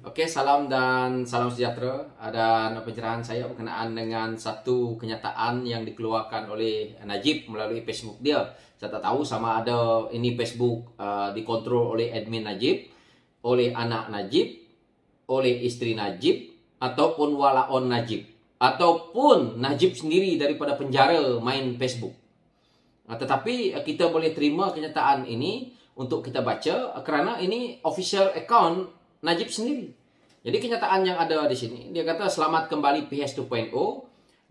Oke, salam dan salam sejahtera. Dan pencerahan saya berkenaan dengan satu kenyataan yang dikeluarkan oleh Najib melalui Facebook dia. Saya tak tahu sama ada ini Facebook dikontrol oleh admin Najib, oleh anak Najib, oleh istri Najib, ataupun walaon Najib, ataupun Najib sendiri daripada penjara main Facebook. Tetapi kita boleh terima kenyataan ini untuk kita baca kerana ini official account Najib sendiri. Jadi kenyataan yang ada di sini, dia kata selamat kembali PH 2.0,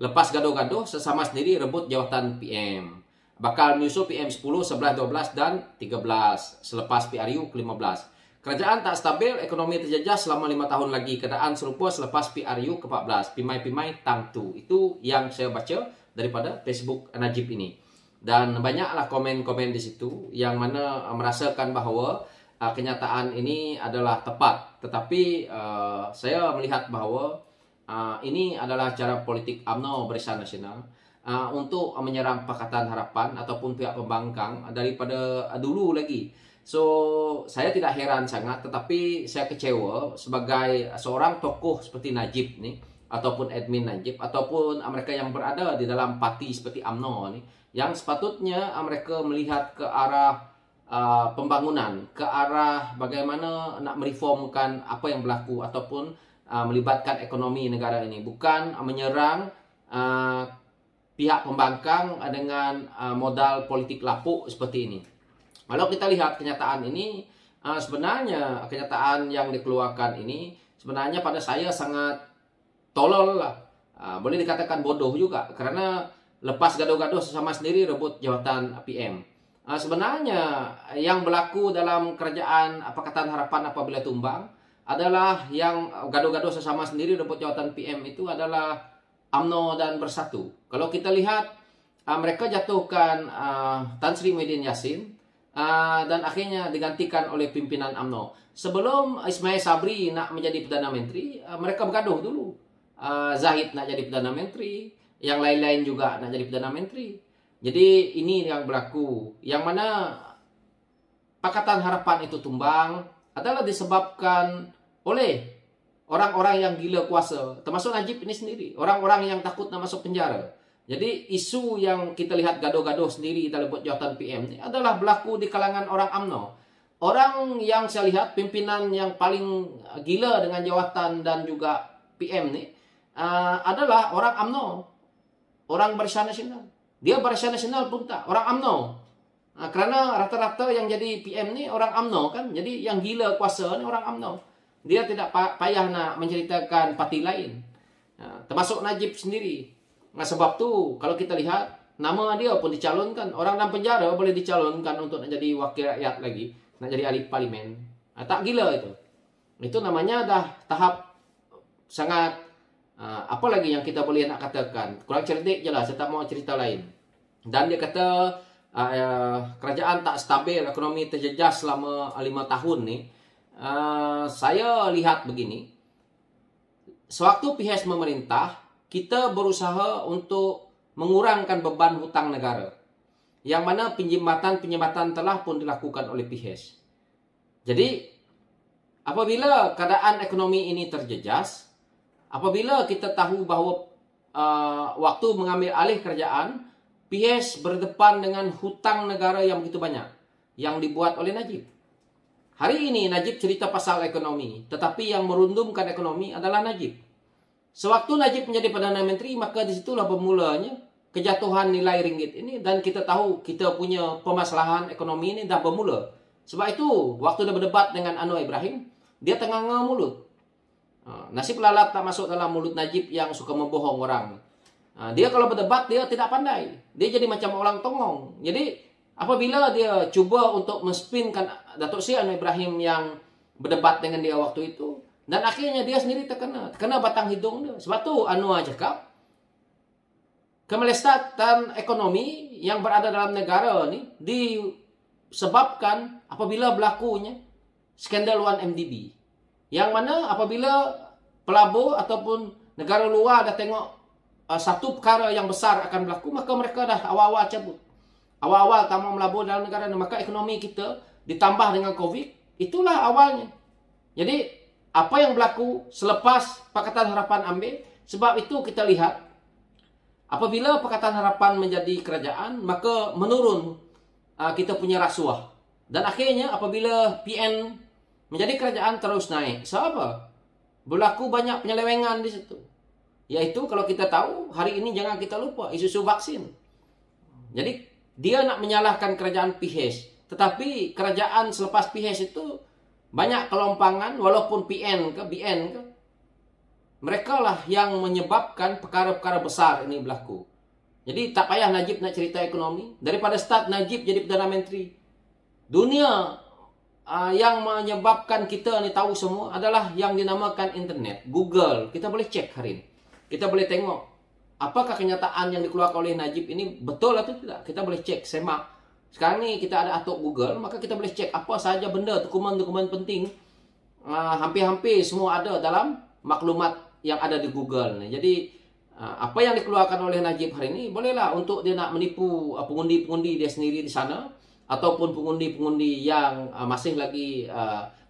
lepas gaduh-gaduh sesama sendiri rebut jawatan PM. Bakal menyusul PM 10, 11, 12 dan 13 selepas PRU ke-15. Kerajaan tak stabil, ekonomi terjajah selama 5 tahun lagi. Keadaan serupa selepas PRU ke-14. Pimai-pimai tangtu. Itu yang saya baca daripada Facebook Najib ini. Dan banyaklah komen-komen di situ yang mana merasakan bahawa kenyataan ini adalah tepat. Tetapi saya melihat bahawa ini adalah cara politik UMNO Barisan Nasional untuk menyerang Pakatan Harapan ataupun pihak pembangkang daripada dulu lagi. So, saya tidak heran sangat, tetapi saya kecewa sebagai seorang tokoh seperti Najib nih, ataupun admin Najib, ataupun mereka yang berada di dalam parti seperti UMNO nih, yang sepatutnya mereka melihat ke arah pembangunan, ke arah bagaimana nak mereformkan apa yang berlaku ataupun melibatkan ekonomi negara ini, bukan menyerang pihak pembangkang dengan modal politik lapuk seperti ini. Kalau kita lihat kenyataan ini, sebenarnya kenyataan yang dikeluarkan ini sebenarnya pada saya sangat tolol lah. Boleh dikatakan bodoh juga, karena lepas gaduh-gaduh sesama sendiri rebut jawatan PM. Sebenarnya yang berlaku dalam kerajaan Pakatan Harapan apabila tumbang adalah yang gaduh-gaduh sesama sendiri rebut jawatan PM itu adalah UMNO dan Bersatu. Kalau kita lihat mereka jatuhkan Tan Sri Muhyiddin Yassin dan akhirnya digantikan oleh pimpinan UMNO. Sebelum Ismail Sabri nak menjadi Perdana Menteri, mereka bergaduh dulu. Zahid nak jadi Perdana Menteri, yang lain-lain juga nak jadi Perdana Menteri. Jadi ini yang berlaku. Yang mana Pakatan Harapan itu tumbang adalah disebabkan oleh orang-orang yang gila kuasa. Termasuk Najib ini sendiri. Orang-orang yang takut nak masuk penjara. Jadi isu yang kita lihat gaduh-gaduh sendiri dalam buat jawatan PM ini adalah berlaku di kalangan orang UMNO. Orang yang saya lihat pimpinan yang paling gila dengan jawatan dan juga PM ini adalah orang UMNO. Orang Barisan Nasional. Dia Barisan Nasional pun tak, orang UMNO. Kerana rata-rata yang jadi PM ni orang UMNO kan. Jadi yang gila kuasa ni orang UMNO. Dia tidak payah nak menceritakan parti lain. Termasuk Najib sendiri. Sebab tu kalau kita lihat nama dia pun dicalonkan. Orang dalam penjara boleh dicalonkan untuk nak jadi wakil rakyat lagi. Nak jadi ahli parlimen. Tak gila itu. Itu namanya dah tahap sangat apa lagi yang kita boleh nak katakan. Kurang cerdik je lah. Saya tak mau cerita lain. Dan dia kata kerajaan tak stabil, ekonomi terjejas selama 5 tahun ni. Saya lihat begini. Sewaktu PH memerintah, kita berusaha untuk mengurangkan beban hutang negara. Yang mana penjimatan telah pun dilakukan oleh PH. Jadi, apabila keadaan ekonomi ini terjejas, apabila kita tahu bahawa waktu mengambil alih kerajaan, PH berdepan dengan hutang negara yang begitu banyak yang dibuat oleh Najib. Hari ini Najib cerita pasal ekonomi, tetapi yang merundumkan ekonomi adalah Najib. Sewaktu Najib menjadi Perdana Menteri, maka disitulah bermulanya kejatuhan nilai ringgit ini, dan kita tahu kita punya permasalahan ekonomi ini dah bermula. Sebab itu, waktu dia berdebat dengan Anwar Ibrahim, dia tengah-tengah mulut. Nasib lalat tak masuk dalam mulut Najib yang suka membohong orang. Dia kalau berdebat, dia tidak pandai. Dia jadi macam orang tongong. Jadi, apabila dia cuba untuk menspinkan Datuk Seri Anwar Ibrahim yang berdebat dengan dia waktu itu, dan akhirnya dia sendiri terkena batang hidung dia. Sebab tu Anwar cakap, kemelestatan ekonomi yang berada dalam negara ni disebabkan apabila berlakunya skandal 1MDB. Yang mana apabila pelabur ataupun negara luar dah tengok satu perkara yang besar akan berlaku, maka mereka dah awal-awal cabut. Awal-awal tak mau melabur dalam negara, maka ekonomi kita ditambah dengan COVID, itulah awalnya. Jadi apa yang berlaku selepas Pakatan Harapan ambil. Sebab itu kita lihat, apabila Pakatan Harapan menjadi kerajaan, maka menurun kita punya rasuah. Dan akhirnya apabila PN menjadi kerajaan terus naik. Sebab berlaku banyak penyelewengan di situ. Yaitu kalau kita tahu, hari ini jangan kita lupa isu-isu vaksin. Jadi dia nak menyalahkan kerajaan PH. Tetapi kerajaan selepas PH itu banyak kelompangan, walaupun PN ke BN ke. Mereka lah yang menyebabkan perkara-perkara besar ini berlaku. Jadi tak payah Najib nak cerita ekonomi. Daripada start Najib jadi Perdana Menteri, dunia yang menyebabkan kita ni tahu semua adalah yang dinamakan internet, Google. Kita boleh cek hari ini. Kita boleh tengok apakah kenyataan yang dikeluarkan oleh Najib ini betul atau tidak. Kita boleh cek, semak. Sekarang ni kita ada atuk Google, maka kita boleh cek apa sahaja benda, dokumen-dokumen penting. Hampir-hampir semua ada dalam maklumat yang ada di Google. Jadi apa yang dikeluarkan oleh Najib hari ini bolehlah untuk dia nak menipu pengundi-pengundi dia sendiri di sana, ataupun pengundi-pengundi yang masih lagi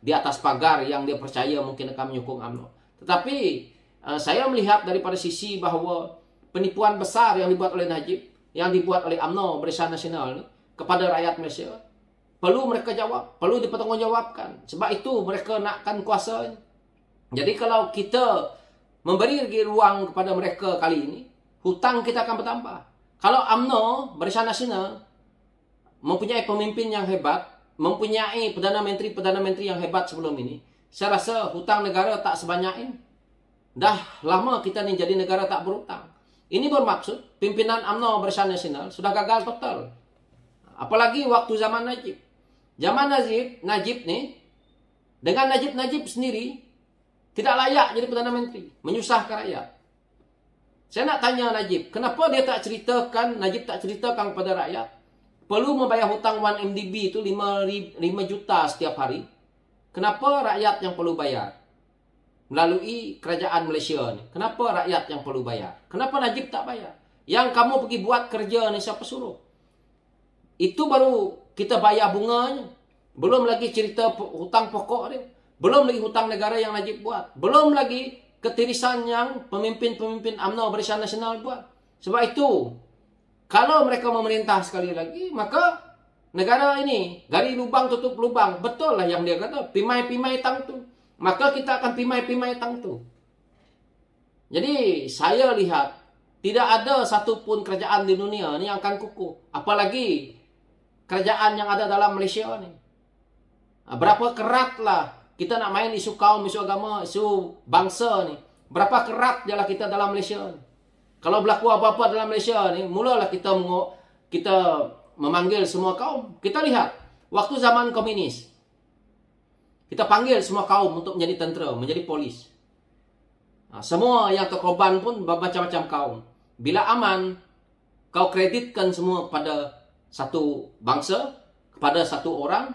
di atas pagar yang dia percaya mungkin akan menyokong UMNO. Tetapi saya melihat daripada sisi bahawa penipuan besar yang dibuat oleh Najib, yang dibuat oleh UMNO Barisan Nasional ni kepada rakyat Malaysia, perlu mereka jawab, perlu dipertanggungjawabkan. Sebab itu mereka nakkan kuasa. Jadi kalau kita memberi ruang kepada mereka kali ini, hutang kita akan bertambah. Kalau UMNO Barisan Nasional mempunyai pemimpin yang hebat, mempunyai Perdana Menteri yang hebat sebelum ini, saya rasa hutang negara tak sebanyak ini. Dah lama kita ni jadi negara tak berhutang. Ini bermaksud pimpinan UMNO Barisan Nasional sudah gagal total. Apalagi waktu zaman Najib. Zaman Najib ni, dengan Najib sendiri tidak layak jadi Perdana Menteri, menyusahkan rakyat. Saya nak tanya Najib, kenapa dia tak ceritakan, Najib tak ceritakan kepada rakyat, perlu membayar hutang 1MDB itu 5 juta setiap hari. Kenapa rakyat yang perlu bayar? Melalui kerajaan Malaysia ni. Kenapa rakyat yang perlu bayar? Kenapa Najib tak bayar? Yang kamu pergi buat kerja ni siapa suruh? Itu baru kita bayar bunganya. Belum lagi cerita hutang pokok dia. Belum lagi hutang negara yang Najib buat. Belum lagi ketirisan yang pemimpin-pemimpin UMNO Barisan Nasional buat. Sebab itu, kalau mereka memerintah sekali lagi, maka negara ini gali lubang tutup lubang. Betul lah yang dia kata, pimai-pimai tang tu. Maka kita akan pimai-pimai tang tu. Jadi saya lihat tidak ada satupun kerajaan di dunia ni yang akan kukuh. Apalagi kerajaan yang ada dalam Malaysia ni. Berapa keratlah kita nak main isu kaum, isu agama, isu bangsa ni. Berapa kerat jelah kita dalam Malaysia ni. Kalau berlaku apa-apa dalam Malaysia ni, mulalah kita memanggil semua kaum. Kita lihat, waktu zaman komunis, kita panggil semua kaum untuk menjadi tentera, menjadi polis. Semua yang terkorban pun bermacam-macam kaum. Bila aman, kau kreditkan semua kepada satu bangsa, kepada satu orang,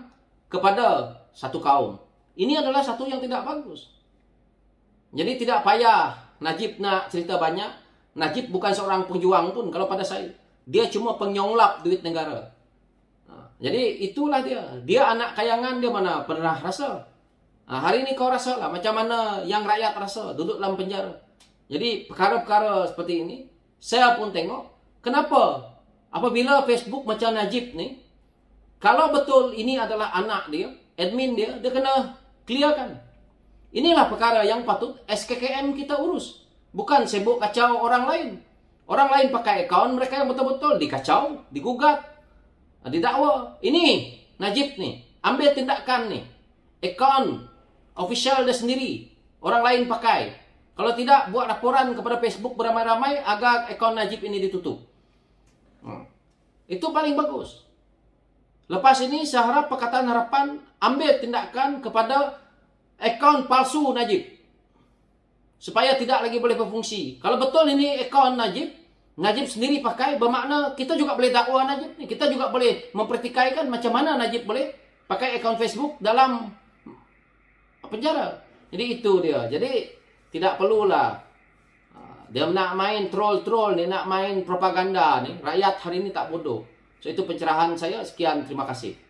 kepada satu kaum. Ini adalah satu yang tidak bagus. Jadi tidak payah Najib nak cerita banyak. Najib bukan seorang penjuang pun kalau pada saya. Dia cuma penyonglap duit negara. Jadi itulah dia. Dia anak kayangan, dia mana pernah rasa. Hari ini kau rasa lah macam mana yang rakyat rasa duduk dalam penjara. Jadi perkara-perkara seperti ini saya pun tengok. Kenapa? Apabila Facebook macam Najib ni, kalau betul ini adalah anak dia, admin dia kena clearkan. Inilah perkara yang patut SKKM kita urus. Bukan sibuk kacau orang lain. Orang lain pakai akaun mereka yang betul-betul dikacau, digugat, didakwa. Ini Najib ni, ambil tindakan ni. Akaun official dia sendiri, orang lain pakai. Kalau tidak, buat laporan kepada Facebook beramai-ramai agar akaun Najib ini ditutup. Itu paling bagus. Lepas ini saya harap Pakatan Harapan ambil tindakan kepada akaun palsu Najib. Supaya tidak lagi boleh berfungsi. Kalau betul ini akaun Najib sendiri pakai, bermakna kita juga boleh dakwa Najib ni. Kita juga boleh mempertikaikan macam mana Najib boleh pakai akaun Facebook dalam penjara. Jadi itu dia. Jadi tidak perlulah dia nak main troll-troll ni, nak main propaganda ni. Rakyat hari ini tak bodoh. So itu pencerahan saya. Sekian, terima kasih.